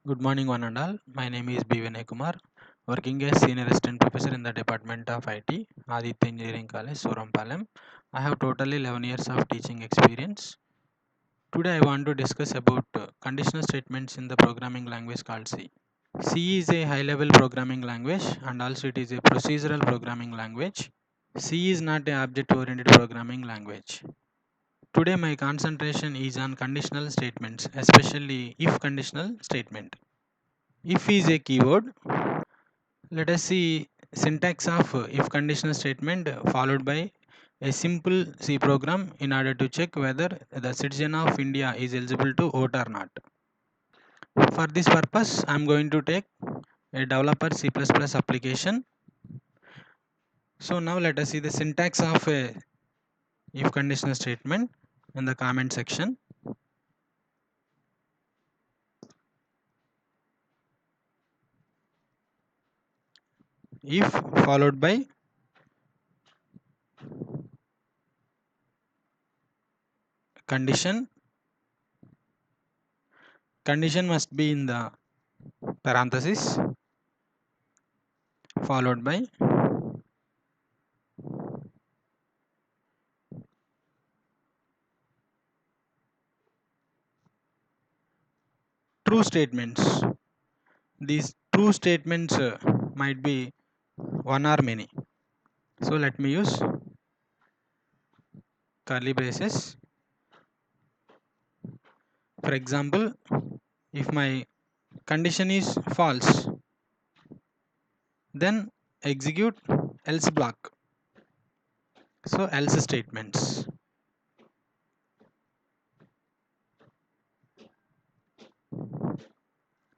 Good morning, one and all. My name is B. Vinay Kumar, working as Senior Assistant Professor in the Department of IT, Aditya Engineering College, Surampalam. I have totally 11 years of teaching experience. Today, I want to discuss about conditional statements in the programming language called C. C is a high-level programming language and also it is a procedural programming language. C is not an object-oriented programming language. Today, my concentration is on conditional statements, especially if conditional statement. If is a keyword, let us see syntax of if conditional statement followed by a simple C program in order to check whether the citizen of India is eligible to vote or not. For this purpose, I am going to take a developer C++ application. So now let us see the syntax of a if conditional statement in the comment section. If followed by condition, condition must be in the parenthesis followed by true statements. These true statements might be one or many. So let me use curly braces. For example, if my condition is false, then execute else block. So else statements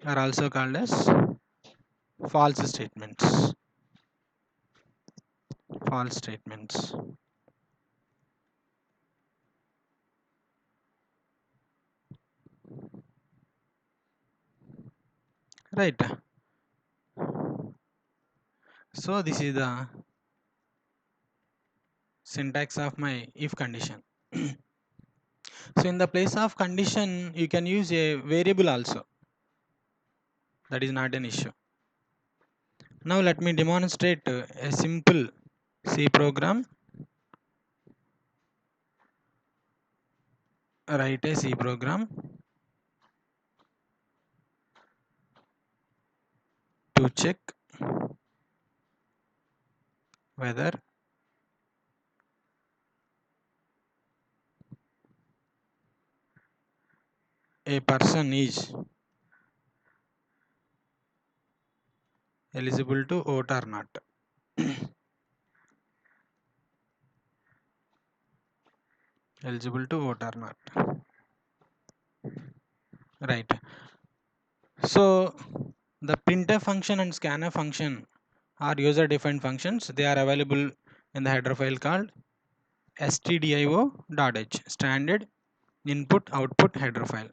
are also called as false statements. False statements. Right. So this is the syntax of my if condition. So in the place of condition, you can use a variable also. That is not an issue. Now let me demonstrate a simple C program. Write a C program to check whether a person is eligible to vote or not. Eligible to vote or not. Right. So the printf function and scanf function are user defined functions. They are available in the header file called stdio.h, standard input output header file.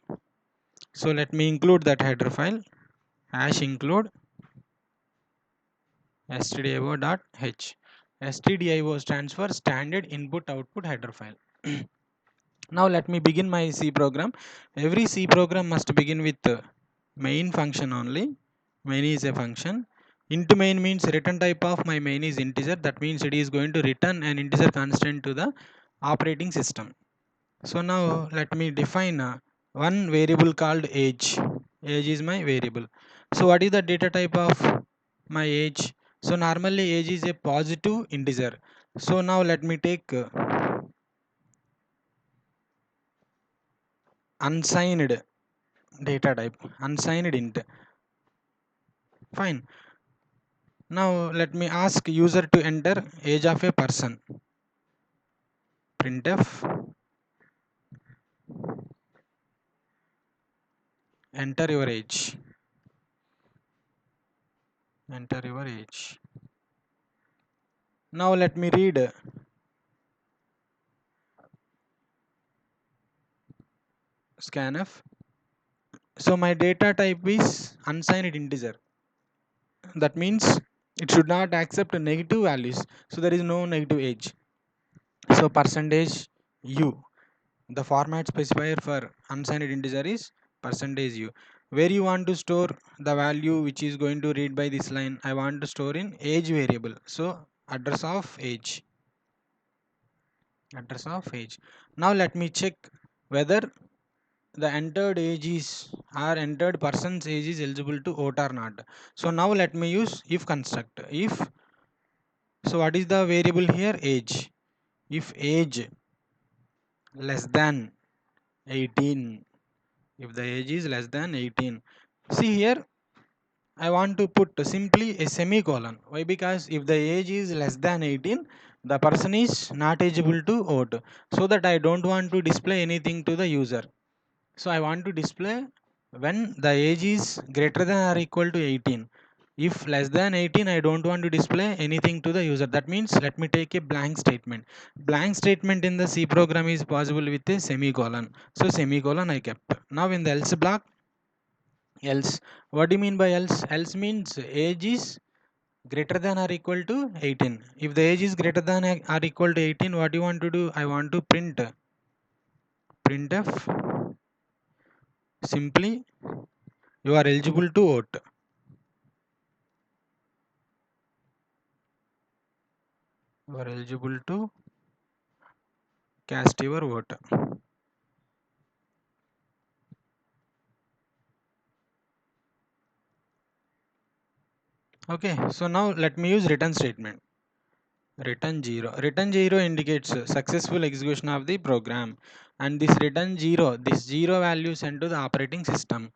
So let me include that header file, hash include stdio.h. stdio stands for standard input output header file. Now let me begin my C program. Every C program must begin with main function only. Main is a function. Into main means return type of my main is integer. That means it is going to return an integer constant to the operating system. So now let me define one variable called age. Age is my variable. So what is the data type of my age? So normally age is a positive integer. So now let me take unsigned data type, unsigned int. Fine. Now let me ask user to enter age of a person. Printf enter your age. Enter your age. Now let me read scanf. So my data type is unsigned integer. That means it should not accept negative values. So there is no negative age. So percentage u. The format specifier for unsigned integer is percentage u. where you want to store the value which is going to read by this line. I want to store in age variable, so address of age, address of age. Now let me check whether the entered age is or entered person's age is eligible to vote or not. So now let me use if construct. If, so what is the variable here? Age. If age less than 18, if the age is less than 18, see here I want to put simply a semicolon. Why? Because if the age is less than 18, the person is not eligible to vote, so that I don't want to display anything to the user. So I want to display when the age is greater than or equal to 18. If less than 18, I don't want to display anything to the user. That means let me take a blank statement. Blank statement in the C program is possible with a semicolon. So semicolon I kept. Now in the else block, else, what do you mean by else? Else means age is greater than or equal to 18. If the age is greater than or equal to 18, what do you want to do? I want to printf simply you are eligible to vote. You are eligible to cast your vote. Okay, so now let me use return statement. Return 0. Return 0 indicates successful execution of the program, and this return 0, this 0 value sent to the operating system.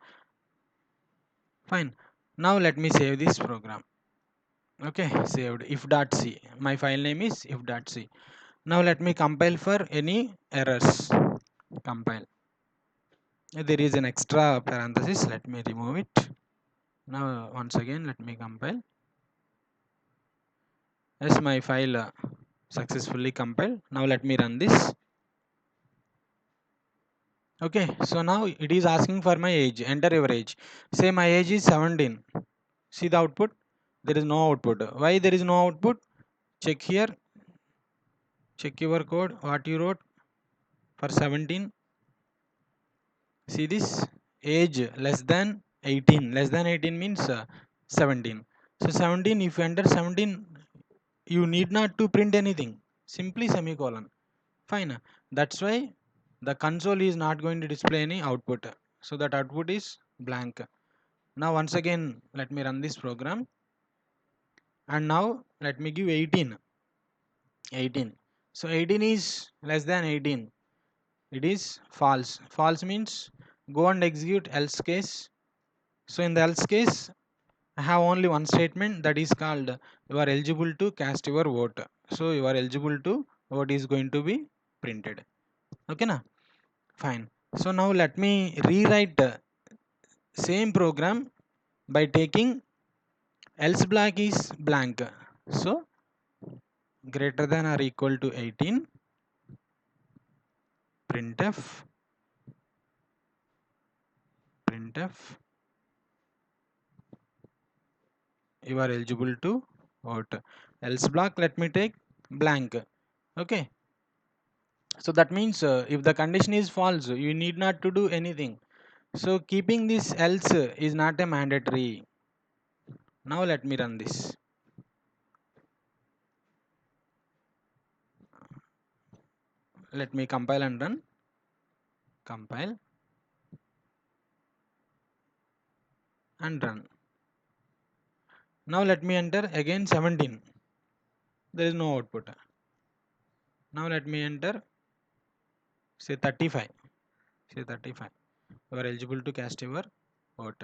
Fine. Now let me save this program. Okay, saved if.c. My file name is if.c. Now let me compile for any errors. Compile. There is an extra parenthesis. Let me remove it. Now once again let me compile. Yes, my file successfully compiled. Now let me run this. Okay, so now it is asking for my age. Enter your age. Say my age is 17. See the output? There is no output. Why there is no output? Check here. Check your code. What you wrote for 17. See this? Age less than 18. Less than 18 means 17. So 17, if you enter 17, you need not to print anything. Simply semicolon. Fine. That's why the console is not going to display any output. So that output is blank. Now once again let me run this program, and now let me give 18. 18. So 18 is less than 18. It is false. False means go and execute else case. So in the else case, I have only one statement, that is called you are eligible to cast your vote. So you are eligible to vote is going to be printed. Okay na? Fine. So now let me rewrite same program by taking else block is blank. So greater than or equal to 18, printf you are eligible to vote. Else block let me take blank. Okay, so that means if the condition is false, you need not to do anything. So keeping this else is not a mandatory. Now let me run this. Let me compile and run. Compile and run. Now let me enter again 17. There is no output. Now let me enter say 35. Say 35. You are eligible to cast your vote.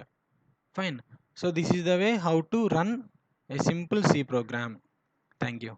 Fine. So this is the way how to run a simple C program. Thank you.